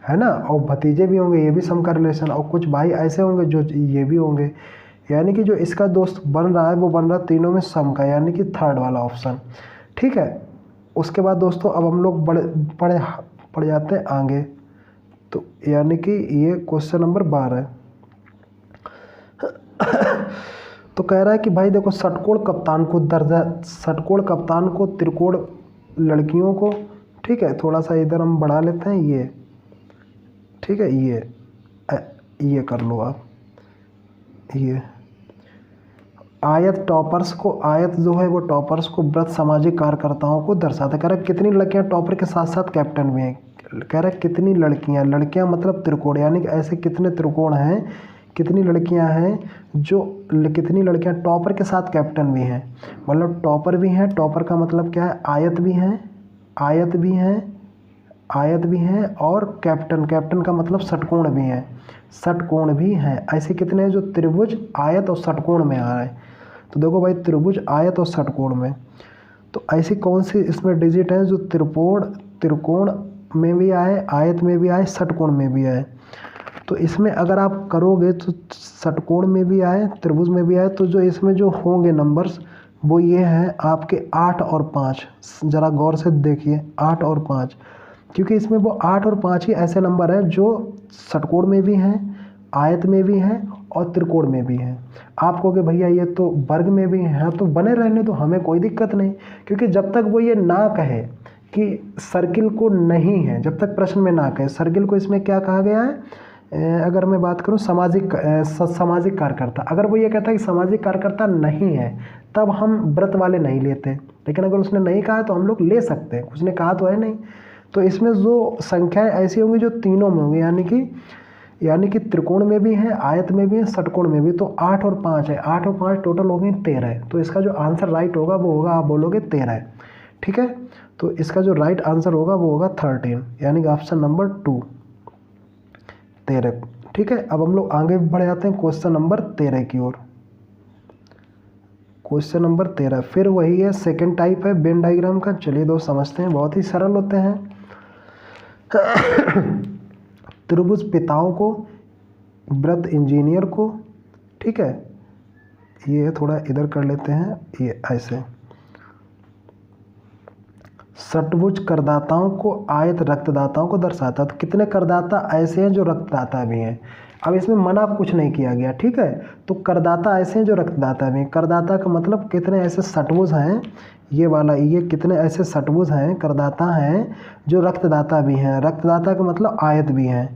है ना, और भतीजे भी होंगे, ये भी सम का रिलेशन। और कुछ भाई ऐसे होंगे जो ये भी होंगे, यानी कि जो इसका दोस्त बन रहा है वो बन रहा है तीनों में सम का, यानी कि थर्ड वाला ऑप्शन। ठीक है, उसके बाद दोस्तों अब हम लोग पढ़ जाते हैं आगे, तो यानी कि ये क्वेश्चन नंबर 12 तो कह रहा है कि भाई देखो, षटकोण कप्तान को त्रिकोण लड़कियों को, ठीक है, थोड़ा सा इधर हम बढ़ा लेते हैं ये, ठीक है, ये कर लो आप, ये आयत टॉपर्स को, आयत जो है वो टॉपर्स को व्रत सामाजिक कार्यकर्ताओं को दर्शाता है। कह रहा है कितनी लड़कियां टॉपर के साथ साथ कैप्टन भी हैं। कह रहा है कितनी लड़कियां मतलब त्रिकोण, यानी कि ऐसे कितने त्रिकोण हैं, कितनी लड़कियां हैं जो, कितनी लड़कियां टॉपर के साथ कैप्टन भी हैं, मतलब टॉपर भी हैं। टॉपर का मतलब क्या है, आयत भी हैं, आयत भी हैं और कैप्टन का मतलब षटकोण भी हैं, षटकोण भी हैं। ऐसे कितने हैं जो त्रिभुज, आयत और षटकोण में आ रहा है। तो देखो भाई, त्रिभुज, आयत और षटकोण में, तो ऐसी कौन सी इसमें डिजिट है जो त्रिकोण में भी आए, आयत में भी आए, षटकोण में भी आए। तो इसमें अगर आप करोगे तो षटकोण में भी आए, त्रिभुज में भी आए, तो जो इसमें जो होंगे नंबर्स वो ये हैं आपके 8 और 5। ज़रा गौर से देखिए 8 और 5, क्योंकि इसमें वो 8 और 5 ही ऐसे नंबर हैं जो षटकोण में भी हैं, आयत में भी हैं और त्रिकोण में भी हैं। आप कहोगे भैया ये तो वर्ग में भी हैं, तो बने रहने तो हमें कोई दिक्कत नहीं, क्योंकि जब तक वो ये ना कहे कि सर्किल को नहीं है, जब तक प्रश्न में ना कहे सर्किल को, इसमें क्या कहा गया है, अगर मैं बात करूं सामाजिक कार्यकर्ता, अगर वो ये कहता है कि सामाजिक कार्यकर्ता नहीं है तब हम व्रत वाले नहीं लेते, लेकिन अगर उसने नहीं कहा तो हम लोग ले सकते हैं, उसने कहा तो है नहीं। तो इसमें जो संख्याएं ऐसी होंगी जो तीनों में होंगी, यानी कि त्रिकोण में भी है, आयत में भी है, षटकोण में भी। तो 8 और 5 है, 8 और 5 टोटल हो गए 13। तो इसका जो आंसर राइट होगा वो होगा, आप बोलोगे 13, ठीक है। तो इसका जो राइट आंसर होगा वो होगा 13, यानी कि ऑप्शन नंबर 2, 13, ठीक है। अब हम लोग आगे बढ़ जाते हैं क्वेश्चन नंबर 13 की ओर। क्वेश्चन नंबर 13 फिर वही है, सेकेंड टाइप है वेन डायग्राम का। चलिए दोस्त समझते हैं, बहुत ही सरल होते हैं। त्रिभुज पिताओं को, व्रत इंजीनियर को, ठीक है। ये थोड़ा इधर कर लेते हैं, ये ऐसे। षटभुज करदाताओं को, आयत रक्तदाताओं को दर्शाता है। तो कितने करदाता ऐसे हैं जो रक्तदाता भी हैं। अब इसमें मना कुछ नहीं किया गया, ठीक है। तो करदाता ऐसे हैं जो रक्तदाता भी हैं। करदाता का मतलब कितने ऐसे षटभुज हैं, ये वाला, ये कितने ऐसे षटभुज हैं, करदाता हैं जो रक्तदाता भी हैं। रक्तदाता का मतलब आयत भी हैं।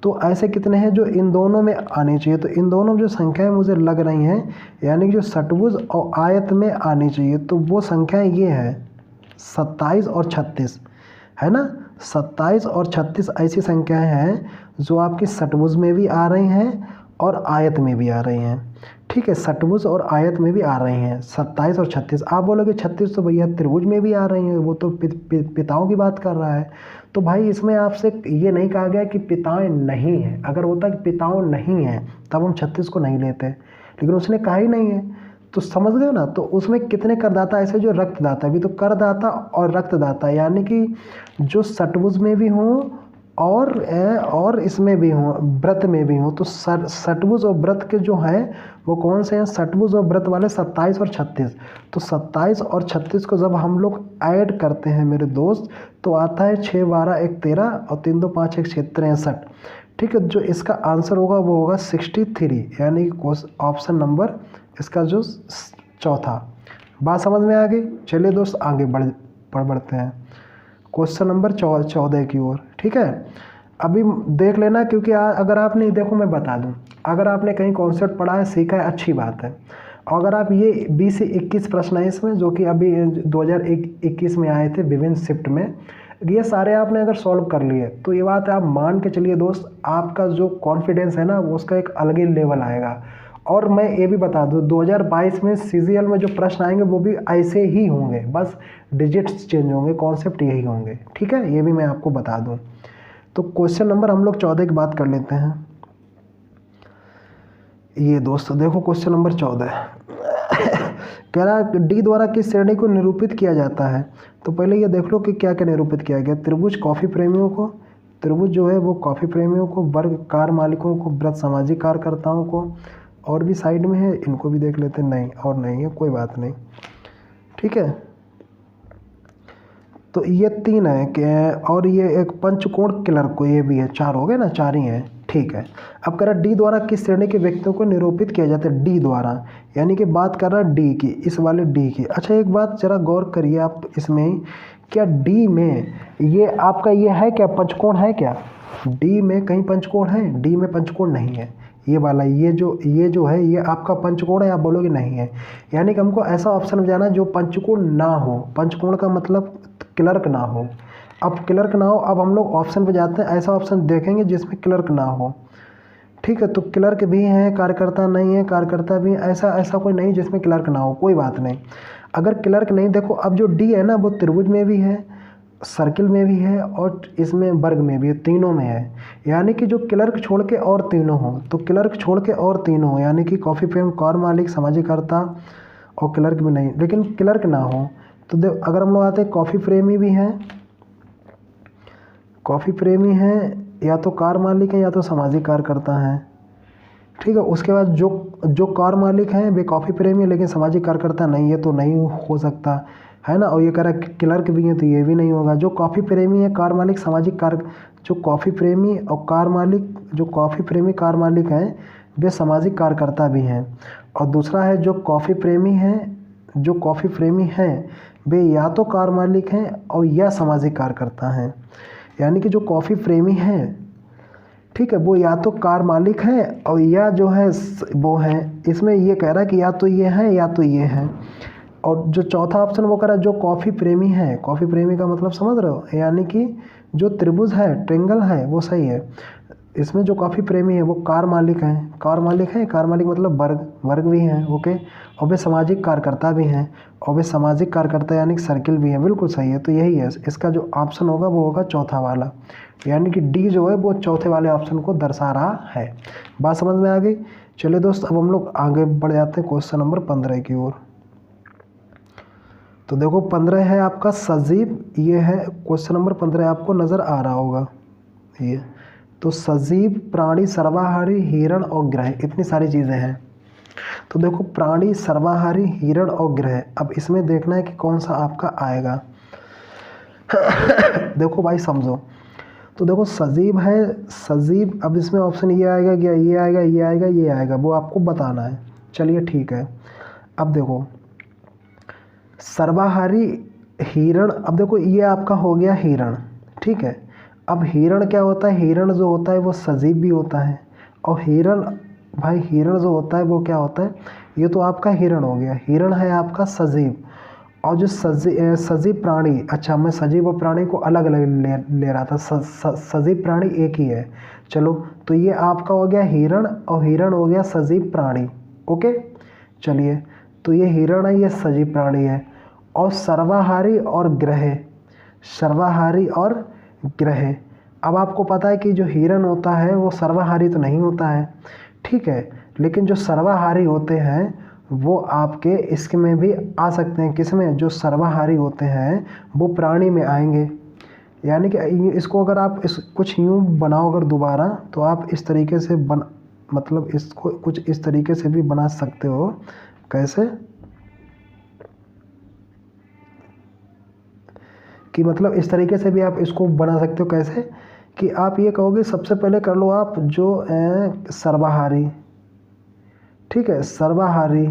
तो ऐसे कितने हैं जो इन दोनों में आनी चाहिए। तो इन दोनों में जो संख्याएं मुझे लग रही हैं, यानी कि जो षटभुज और आयत में आनी चाहिए, तो वो संख्याएं ये है 27 और 36, है ना। 27 और 36 ऐसी संख्याएं हैं जो आपकी षटभुज में भी आ रही हैं और आयत में भी आ रही हैं, ठीक है। षटभुज और आयत में भी आ रही हैं 27 और 36। आप बोलोगे 36 तो भैया त्रिभुज में भी आ रही हैं, वो तो पिताओं की बात कर रहा है। तो भाई इसमें आपसे ये नहीं कहा गया कि पिताएं नहीं हैं। अगर होता कि पिताओं नहीं हैं तब हम 36 को नहीं लेते, लेकिन उसने कहा ही नहीं है, तो समझ गए ना। तो उसमें कितने करदाता ऐसे जो रक्तदाता भी, तो करदाता और रक्तदाता यानी कि जो षटभुज में भी हों और इसमें भी हों, व्रत में भी हों। तो षटभुज और व्रत के जो हैं वो कौन से हैं, षटभुज और व्रत वाले 27 और 36। तो 27 और 36 को जब हम लोग ऐड करते हैं मेरे दोस्त, तो आता है 6 12 1 13 और 3 2 5 1 6 63, ठीक है। जो इसका आंसर होगा वो होगा 63, यानी ऑप्शन नंबर इसका जो चौथा। बात समझ में आ गई। चलिए दोस्त आगे बढ़ते हैं क्वेश्चन नंबर 14 की ओर, ठीक है। अभी देख लेना, क्योंकि अगर आपने, देखो मैं बता दूं, अगर आपने कहीं कॉन्सेप्ट पढ़ा है, सीखा है, अच्छी बात है। और अगर आप ये 20 से 21 प्रश्न है इसमें, जो कि अभी 2021 में आए थे विभिन्न शिफ्ट में, ये सारे आपने अगर सॉल्व कर लिए तो ये बात है, आप मान के चलिए दोस्त, आपका जो कॉन्फिडेंस है ना वो उसका एक अलग ही लेवल आएगा। और मैं ये भी बता दूं 2022 में CGL में जो प्रश्न आएंगे वो भी ऐसे ही होंगे, बस डिजिट्स चेंज होंगे, कॉन्सेप्ट यही होंगे, ठीक है। ये भी मैं आपको बता दूं। तो क्वेश्चन नंबर हम लोग 14 की बात कर लेते हैं। ये दोस्त देखो क्वेश्चन नंबर 14 कह रहा है डी द्वारा किस श्रेणी को निरूपित किया जाता है। तो पहले ये देख लो कि क्या क्या निरूपित किया गया। त्रिभुज कॉफ़ी प्रेमियों को, त्रिभुज जो है वो कॉफ़ी प्रेमियों को, वर्ग कार मालिकों को, व्रत सामाजिक कार्यकर्ताओं को, और भी साइड में है, इनको भी देख लेते हैं। नहीं, और नहीं है, कोई बात नहीं, ठीक है। तो ये 3 है कि, और ये एक पंचकोण क्लर्क को, ये भी है, 4 हो गए ना, 4 ही हैं, ठीक है। अब कह रहा डी द्वारा किस श्रेणी के व्यक्तियों को निरूपित किया जाता है। डी द्वारा यानी कि बात कर रहा है डी की, इस वाले डी की। अच्छा एक बात जरा गौर करिए आप इसमें, क्या डी में ये आपका ये है क्या, पंचकोण है क्या। डी में कहीं पंचकोण है, डी में पंचकोण नहीं है। ये वाला ये जो है ये आपका पंचकोण है, आप बोलोगे नहीं है। यानी कि हमको ऐसा ऑप्शन में जाना जो पंचकोण ना हो। पंचकोण का मतलब क्लर्क ना हो। अब क्लर्क ना हो, अब हम लोग ऑप्शन पे जाते हैं, ऐसा ऑप्शन देखेंगे जिसमें क्लर्क ना हो, ठीक है। तो क्लर्क भी हैं, कार्यकर्ता नहीं है, कार्यकर्ता भी, ऐसा कोई नहीं जिसमें क्लर्क ना हो, कोई बात नहीं। अगर क्लर्क नहीं, देखो अब जो डी है ना वो त्रिभुज में भी है, सर्किल में भी है और इसमें वर्ग में भी है, तीनों में है। यानी कि जो क्लर्क छोड़ के और तीनों हो, तो क्लर्क छोड़ के और तीनों हो, यानी कि कॉफ़ी प्रेम, कार मालिक, सामाजिककर्ता और क्लर्क भी नहीं, लेकिन क्लर्क ना हो। तो अगर हम लोग आते हैं कॉफ़ी प्रेमी भी हैं, कॉफ़ी प्रेमी हैं, या तो कार मालिक है या तो सामाजिक कार्यकर्ता हैं। ठीक है, उसके बाद जो जो कार मालिक हैं वे कॉफ़ी प्रेमी है लेकिन सामाजिक कार्यकर्ता नहीं है, तो नहीं हो सकता है ना। और ये कह रहा है क्लर्क भी हैं, तो ये भी नहीं होगा। जो कॉफ़ी प्रेमी है कार मालिक सामाजिक कार्य, जो कॉफ़ी प्रेमी और कार मालिक, जो कॉफ़ी प्रेमी कार मालिक हैं वे सामाजिक कार्यकर्ता भी हैं। और दूसरा है जो कॉफ़ी प्रेमी हैं, जो कॉफ़ी प्रेमी हैं वे या तो कार मालिक हैं और या सामाजिक कार्यकर्ता हैं। यानी कि जो कॉफ़ी प्रेमी हैं, ठीक है, वो या तो कार मालिक हैं और या जो है वो हैं। इसमें ये कह रहा है कि या तो ये हैं या तो ये हैं। और जो चौथा ऑप्शन वो कह रहा है जो कॉफ़ी प्रेमी है, कॉफ़ी प्रेमी का मतलब समझ रहे हो, यानी कि जो त्रिभुज है, ट्रेंगल है, वो सही है। इसमें जो कॉफ़ी प्रेमी है वो कार मालिक हैं, कार मालिक हैं, कार मालिक मतलब वर्ग भी हैं, ओके। और वे सामाजिक कार्यकर्ता भी हैं, और वे सामाजिक कार्यकर्ता यानी कि सर्किल भी हैं। बिल्कुल सही है, तो यही है इसका जो ऑप्शन होगा वो होगा चौथा वाला, यानी कि डी जो है वो चौथे वाले ऑप्शन को दर्शा रहा है। बात समझ में आ गई। चलिए दोस्त, अब हम लोग आगे बढ़ जाते हैं क्वेश्चन नंबर 15 की ओर। तो देखो 15 है आपका सजीव, ये है क्वेश्चन नंबर 15 आपको नज़र आ रहा होगा ये। तो सजीव प्राणी, सर्वाहारी, हिरण और ग्रह, इतनी सारी चीज़ें हैं। तो देखो प्राणी, सर्वाहारी, हिरण और ग्रह, अब इसमें देखना है कि कौन सा आपका आएगा। देखो भाई समझो, तो देखो सजीव है, सजीव, अब इसमें ऑप्शन ये आएगा क्या, ये आएगा, ये आएगा, ये आएगा, वो आपको बताना है। चलिए ठीक है, अब देखो सर्वाहारी, हिरण, अब देखो ये आपका हो गया हिरण, ठीक है। अब हिरण क्या होता है, हिरण जो होता है वो सजीव भी होता है। और हिरण, भाई हिरण जो होता है वो क्या होता है, ये तो आपका हिरण हो गया, हिरण है आपका सजीव। और जो सजीव प्राणी, अच्छा मैं सजीव और प्राणी को अलग अलग ले रहा था, सजीव प्राणी एक ही है। चलो, तो ये आपका हो गया हिरण और हिरण हो गया सजीव प्राणी, ओके। चलिए, तो ये हिरण है, ये सजीव प्राणी है। और सर्वाहारी और ग्रह, सर्वाहारी और ग्रह, अब आपको पता है कि जो हिरण होता है वो सर्वाहारी तो नहीं होता है, ठीक है, लेकिन जो सर्वाहारी होते हैं वो आपके इसमें भी आ सकते हैं। किसमें, जो सर्वाहारी होते हैं वो प्राणी में आएंगे। यानी कि इसको अगर आप कुछ यूँ बनाओ अगर दोबारा, तो आप इस तरीके से मतलब इसको कुछ इस तरीके से भी बना सकते हो। कैसे कि मतलब इस तरीके से भी आप इसको बना सकते हो। कैसे कि आप ये कहोगे, सबसे पहले कर लो आप जो सर्वाहारी, ठीक है, सर्वाहारी,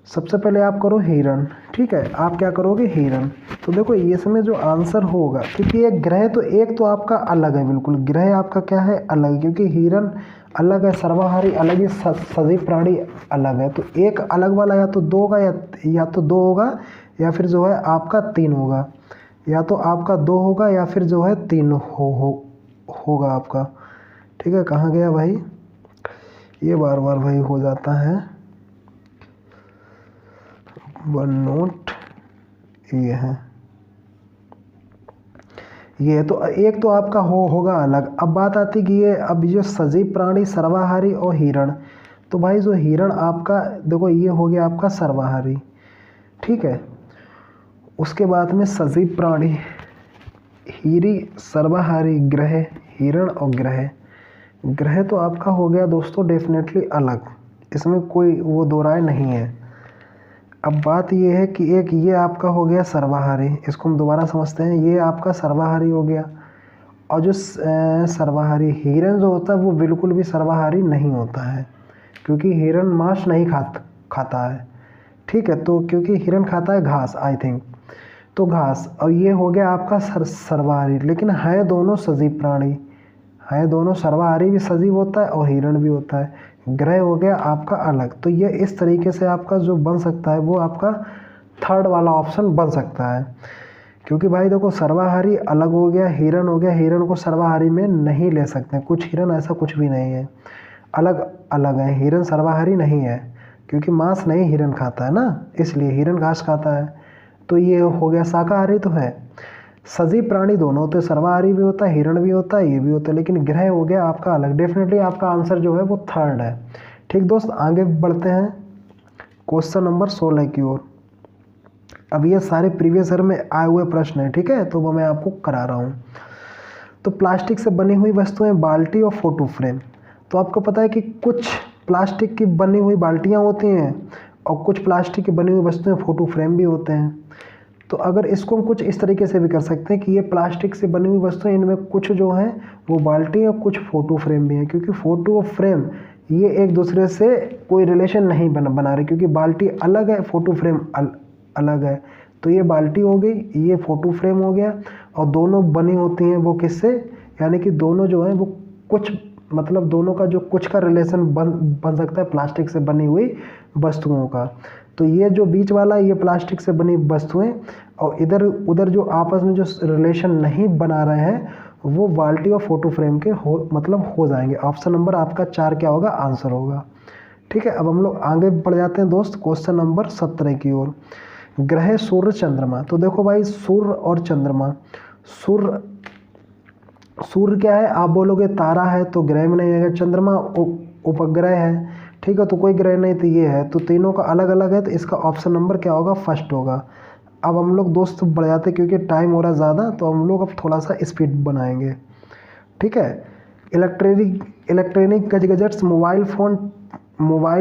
सबसे पहले आप करो हिरण, ठीक है, आप क्या करोगे हिरण। तो देखो इसमें जो आंसर होगा, क्योंकि एक ग्रह तो एक तो आपका अलग है, बिल्कुल ग्रह आपका क्या है अलग, क्योंकि हिरण अलग है, सर्वाहारी अलग है, सजीव प्राणी अलग है। तो एक अलग वाला या तो दो होगा या तो दो होगा, या फिर जो है आपका तीन होगा, या तो आपका दो होगा या फिर जो है तीन होगा आपका। ठीक है, कहाँ गया भाई, ये बार बार भाई हो जाता है वन नोट, ये है, ये तो एक तो आपका होगा अलग। अब बात आती कि ये अब जो सजीव प्राणी, सर्वाहारी और हिरण, तो भाई जो हिरण आपका देखो ये हो गया आपका सर्वाहारी, ठीक है। उसके बाद में सजीव प्राणी, हीरी, सर्वाहारी, ग्रह, हिरण और ग्रह, ग्रह तो आपका हो गया दोस्तों डेफिनेटली अलग, इसमें कोई वो दो राय नहीं है। अब बात ये है कि एक ये आपका हो गया सर्वाहारी, इसको हम दोबारा समझते हैं, ये आपका सर्वाहारी हो गया। और जो सर्वाहारी हिरण जो होता है वो बिल्कुल भी सर्वाहारी नहीं होता है, क्योंकि हिरण मांस नहीं खाता है, ठीक है। तो क्योंकि हिरण खाता है घास, आई थिंक, तो घास। और ये हो गया आपका सर्वाहारी, लेकिन है दोनों सजीव प्राणी, है दोनों, सर्वाहारी भी सजीव होता है और हिरण भी होता है। ग्रह हो गया आपका अलग। तो ये इस तरीके से आपका जो बन सकता है वो आपका थर्ड वाला ऑप्शन बन सकता है, क्योंकि भाई देखो सर्वाहारी अलग हो गया, हिरण हो गया, हिरण को सर्वाहारी में नहीं ले सकते, कुछ हिरण ऐसा कुछ भी नहीं है, अलग अलग है। हिरण सर्वाहारी नहीं है, क्योंकि मांस नहीं हिरण खाता है ना, इसलिए हिरण घास खाता है। तो ये हो गया शाकाहारी तो है। सजीव प्राणी दोनों होते, सर्वाहारी भी होता है, हिरण भी होता है, ये भी होता है, लेकिन ग्रह हो गया आपका अलग। डेफिनेटली आपका आंसर जो है वो थर्ड है। ठीक दोस्त, आगे बढ़ते हैं क्वेश्चन नंबर 16 की ओर। अब ये सारे प्रीवियस ईयर में आए हुए प्रश्न हैं, ठीक है, तो वो मैं आपको करा रहा हूँ। तो प्लास्टिक से बनी हुई वस्तुएं बाल्टी और फोटो फ्रेम। तो आपको पता है कि कुछ प्लास्टिक की बनी हुई बाल्टियाँ होती हैं और कुछ प्लास्टिक की बनी हुई वस्तुएं फोटो फ्रेम भी होते हैं। तो अगर इसको हम कुछ इस तरीके से भी कर सकते हैं कि ये प्लास्टिक से बनी हुई वस्तुएं, इनमें कुछ जो हैं वो बाल्टी और कुछ फ़ोटो फ्रेम भी हैं, क्योंकि फ़ोटो और फ्रेम ये एक दूसरे से कोई रिलेशन नहीं बना रहे, क्योंकि बाल्टी अलग है, फ़ोटो फ्रेम अलग है। तो ये बाल्टी हो गई, ये फ़ोटो फ्रेम हो गया, और दोनों बनी होती हैं वो किससे, यानी कि दोनों जो हैं वो कुछ, मतलब दोनों का जो कुछ का रिलेशन बन सकता है प्लास्टिक से बनी हुई वस्तुओं का। तो ये जो बीच वाला ये प्लास्टिक से बनी वस्तुएं, और इधर उधर जो आपस में जो रिलेशन नहीं बना रहे हैं वो बाल्टी और फोटो फ्रेम के हो जाएंगे। ऑप्शन नंबर आपका 4 क्या होगा, आंसर होगा। ठीक है, अब हम लोग आगे बढ़ जाते हैं दोस्त क्वेश्चन नंबर 17 की ओर। ग्रह, सूर्य, चंद्रमा। तो देखो भाई, सूर्य और चंद्रमा। सूर्य क्या है, आप बोलोगे तारा है तो ग्रह में नहीं आएगा। चंद्रमा उपग्रह है, ठीक है, तो कोई ग्रह नहीं, तो ये है, तो तीनों का अलग अलग है, तो इसका ऑप्शन नंबर क्या होगा, फर्स्ट होगा। अब हम लोग दोस्त बढ़ जाते क्योंकि टाइम हो रहा है ज़्यादा, तो हम लोग अब थोड़ा सा स्पीड बनाएंगे। ठीक है, electronic gadgets, mobile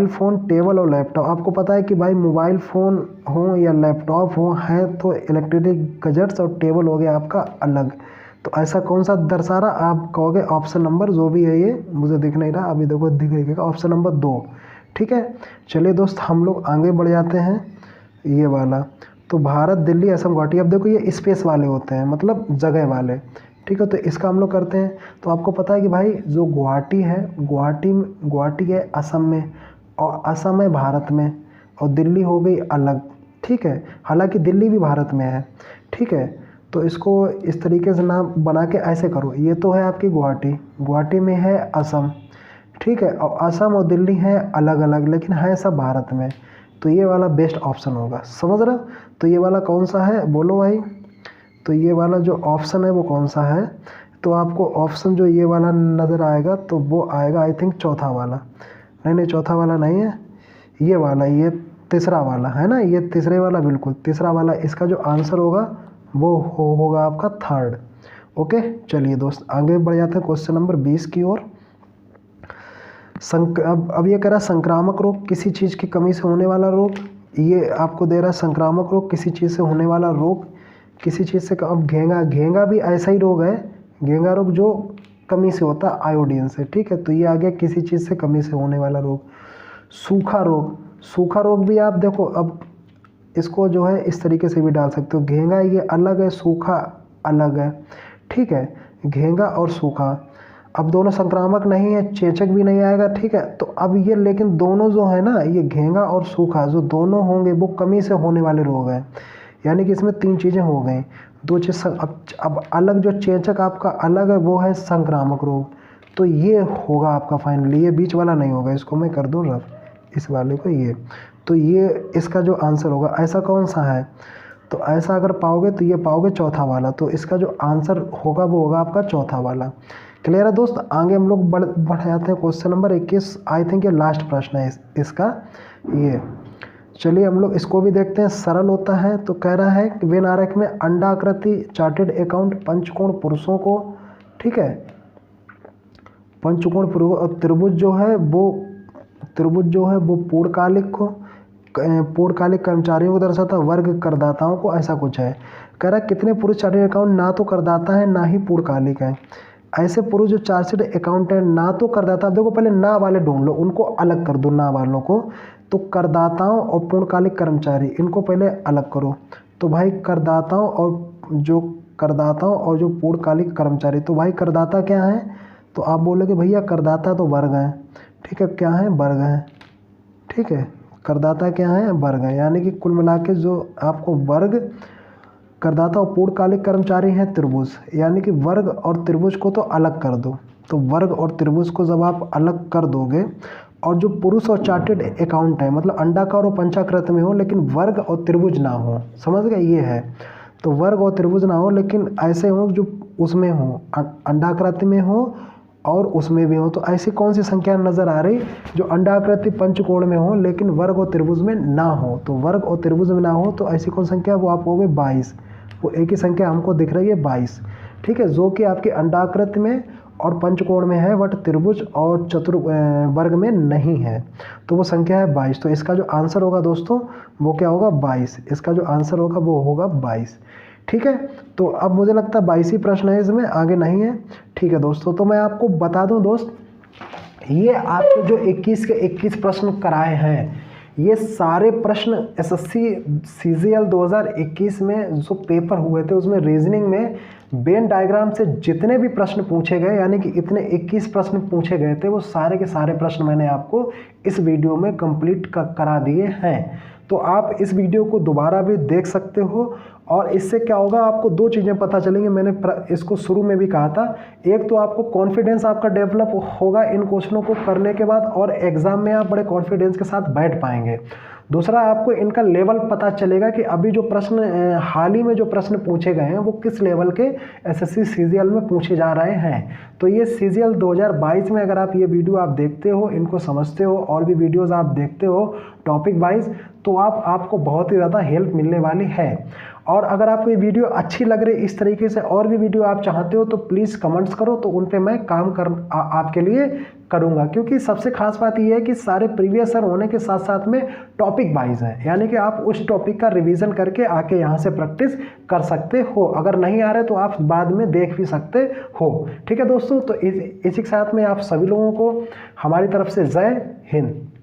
phone, table और लैपटॉप। आपको पता है कि भाई मोबाइल फ़ोन हो या लैपटॉप हो है तो इलेक्ट्रॉनिक गैजेट्स, और टेबल हो गया आपका अलग। तो ऐसा कौन सा दर्शा रहा, आप कहोगे ऑप्शन नंबर जो भी है, ये मुझे दिख नहीं रहा, अभी देखो दिखेगा, ऑप्शन नंबर 2। ठीक है, चलिए दोस्त हम लोग आगे बढ़ जाते हैं। ये वाला तो भारत, दिल्ली, असम, गुवाहाटी। अब देखो ये स्पेस वाले होते हैं, मतलब जगह वाले। ठीक है, तो इसका हम लोग करते हैं। तो आपको पता है कि भाई जो गुवाहाटी है, गुवाहाटी है असम में, और असम है भारत में, और दिल्ली हो गई अलग। ठीक है, हालांकि दिल्ली भी भारत में है। ठीक है, तो इसको इस तरीके से नाम बना के ऐसे करो, ये तो है आपकी गुवाहाटी में है असम। ठीक है, और असम और दिल्ली है अलग अलग, लेकिन है सब भारत में। तो ये वाला बेस्ट ऑप्शन होगा, समझ रहे हो। तो ये वाला कौन सा है, बोलो भाई। तो ये वाला जो ऑप्शन है वो कौन सा है, तो आपको ऑप्शन जो ये वाला नज़र आएगा तो वो आएगा आई थिंक चौथा वाला। नहीं, चौथा वाला नहीं है, ये वाला, ये तीसरा वाला है ना, ये तीसरे वाला, बिल्कुल तीसरा वाला। इसका जो आंसर होगा वो होगा आपका थर्ड। ओके, चलिए दोस्त आगे बढ़ जाते हैं क्वेश्चन नंबर 20 की ओर। अब ये कह रहा है संक्रामक रोग, किसी चीज़ की कमी से होने वाला रोग। ये आपको दे रहा है संक्रामक रोग, किसी चीज़ से होने वाला रोग, किसी चीज़ से। अब घेंगा भी ऐसा ही रोग है, घेंगा रोग जो कमी से होता है आयोडीन से। ठीक है, तो ये आ गया किसी चीज़ से कमी से होने वाला रोग। सूखा रोग भी आप देखो, अब इसको जो है इस तरीके से भी डाल सकते हो, घेंगा ये अलग है, सूखा अलग है। ठीक है, घेंगा और सूखा, अब दोनों संक्रामक नहीं है, चेचक भी नहीं आएगा। ठीक है, तो अब ये, लेकिन दोनों जो है ना, ये घेंगा और सूखा जो दोनों होंगे वो कमी से होने वाले रोग हैं, यानी कि इसमें 3 चीज़ें हो गई, 2 चीज़। अब अलग जो चेचक आपका अलग है वो है संक्रामक रोग, तो ये होगा आपका फाइनली, ये बीच वाला नहीं होगा, इसको मैं कर दूँ रफ, इस वाले को ये। तो ये इसका जो आंसर होगा, ऐसा कौन सा है, तो ऐसा अगर पाओगे तो ये पाओगे चौथा वाला, तो इसका जो आंसर होगा वो होगा आपका चौथा वाला। क्लियर है दोस्त, आगे हम लोग बढ़ जाते हैं क्वेश्चन नंबर 21। आई थिंक ये लास्ट प्रश्न है इसका ये। चलिए हम लोग इसको भी देखते हैं, सरल होता है। तो कह रहा है कि वेन आरेख में अंडाकृति चार्टेड अकाउंट पंचकोण पुरुषों को, ठीक है, पंचकोण त्रिभुज जो है वो पूर्णकालिक कर्मचारियों को दर्शाता, वर्ग करदाताओं को, ऐसा कुछ है। कह रहा है कितने पुरुष चार्टेड अकाउंट ना तो करदाता है ना ही पूर्णकालिक है। ऐसे पुरुष जो चार्टेड अकाउंट है ना तो करदाता, देखो पहले ना वाले ढूंढ लो, उनको अलग कर दो ना वालों को। तो करदाताओं और पूर्णकालिक कर्मचारी, इनको पहले अलग करो। तो भाई करदाताओं और जो पूर्णकालिक कर्मचारी, तो भाई करदाता क्या है, तो आप बोलोगे भैया करदाता तो वर्ग है। ठीक है, क्या है, वर्ग है। ठीक है, करदाता क्या है, वर्ग है, यानी कि कुल मिला के जो आपको वर्ग, करदाता और पूर्णकालिक कर्मचारी हैं त्रिभुज, यानी कि वर्ग और त्रिभुज को तो अलग कर दो। तो वर्ग और त्रिभुज को जब आप अलग कर दोगे, और जो पुरुष और चार्टेड अकाउंट है, मतलब अंडाकार और पंचाकृत में हो लेकिन वर्ग और त्रिभुज ना हो, समझ गए, ये है। तो वर्ग और त्रिभुज ना हो लेकिन ऐसे हो जो उसमें हो, अंडाकृति में हो और उसमें भी हो। तो ऐसी कौन सी संख्या नज़र आ रही जो अंडाकृति पंचकोण में हो लेकिन वर्ग और त्रिभुज में ना हो। तो वर्ग और त्रिभुज में ना हो तो ऐसी कौन संख्या, वो आप हो गए 22, वो एक ही संख्या हमको दिख रही है 22। ठीक है, जो कि आपकी अंडाकृत में और पंचकोण में है, बट त्रिभुज और चतुर्वर्ग में नहीं है। तो वो संख्या है 22। तो इसका जो आंसर होगा दोस्तों वो क्या होगा, 22। इसका जो आंसर होगा वो होगा 22। ठीक है, तो अब मुझे लगता है 22 ही प्रश्न है, इसमें आगे नहीं है। ठीक है दोस्तों, तो मैं आपको बता दूं दोस्त, ये आपको जो 21 के 21 प्रश्न कराए हैं, ये सारे प्रश्न एसएससी सीजीएल 2021 में जो पेपर हुए थे उसमें रीजनिंग में वेन डायग्राम से जितने भी प्रश्न पूछे गए, यानी कि इतने 21 प्रश्न पूछे गए थे, वो सारे के सारे प्रश्न मैंने आपको इस वीडियो में कंप्लीट करा दिए हैं। तो आप इस वीडियो को दोबारा भी देख सकते हो, और इससे क्या होगा, आपको दो चीज़ें पता चलेंगी। मैंने इसको शुरू में भी कहा था, एक तो आपको कॉन्फिडेंस आपका डेवलप होगा इन क्वेश्चनों को करने के बाद, और एग्जाम में आप बड़े कॉन्फिडेंस के साथ बैठ पाएंगे। दूसरा, आपको इनका लेवल पता चलेगा कि अभी जो प्रश्न हाल ही में जो प्रश्न पूछे गए हैं वो किस लेवल के एसएससी सीजीएल में पूछे जा रहे हैं। तो ये सीजीएल 2022 में अगर आप ये वीडियो आप देखते हो, इनको समझते हो, और भी वीडियोस आप देखते हो टॉपिक वाइज, तो आपको बहुत ही ज़्यादा हेल्प मिलने वाली है। और अगर आपको ये वीडियो अच्छी लग रही, इस तरीके से और भी वीडियो आप चाहते हो, तो प्लीज़ कमेंट्स करो, तो उन पे मैं काम आपके लिए करूँगा। क्योंकि सबसे खास बात ये है कि सारे प्रीवियस ईयर होने के साथ साथ में टॉपिक वाइज है, यानी कि आप उस टॉपिक का रिवीजन करके आके यहाँ से प्रैक्टिस कर सकते हो। अगर नहीं आ रहे तो आप बाद में देख भी सकते हो। ठीक है दोस्तों, तो इसी के साथ में आप सभी लोगों को हमारी तरफ से जय हिंद।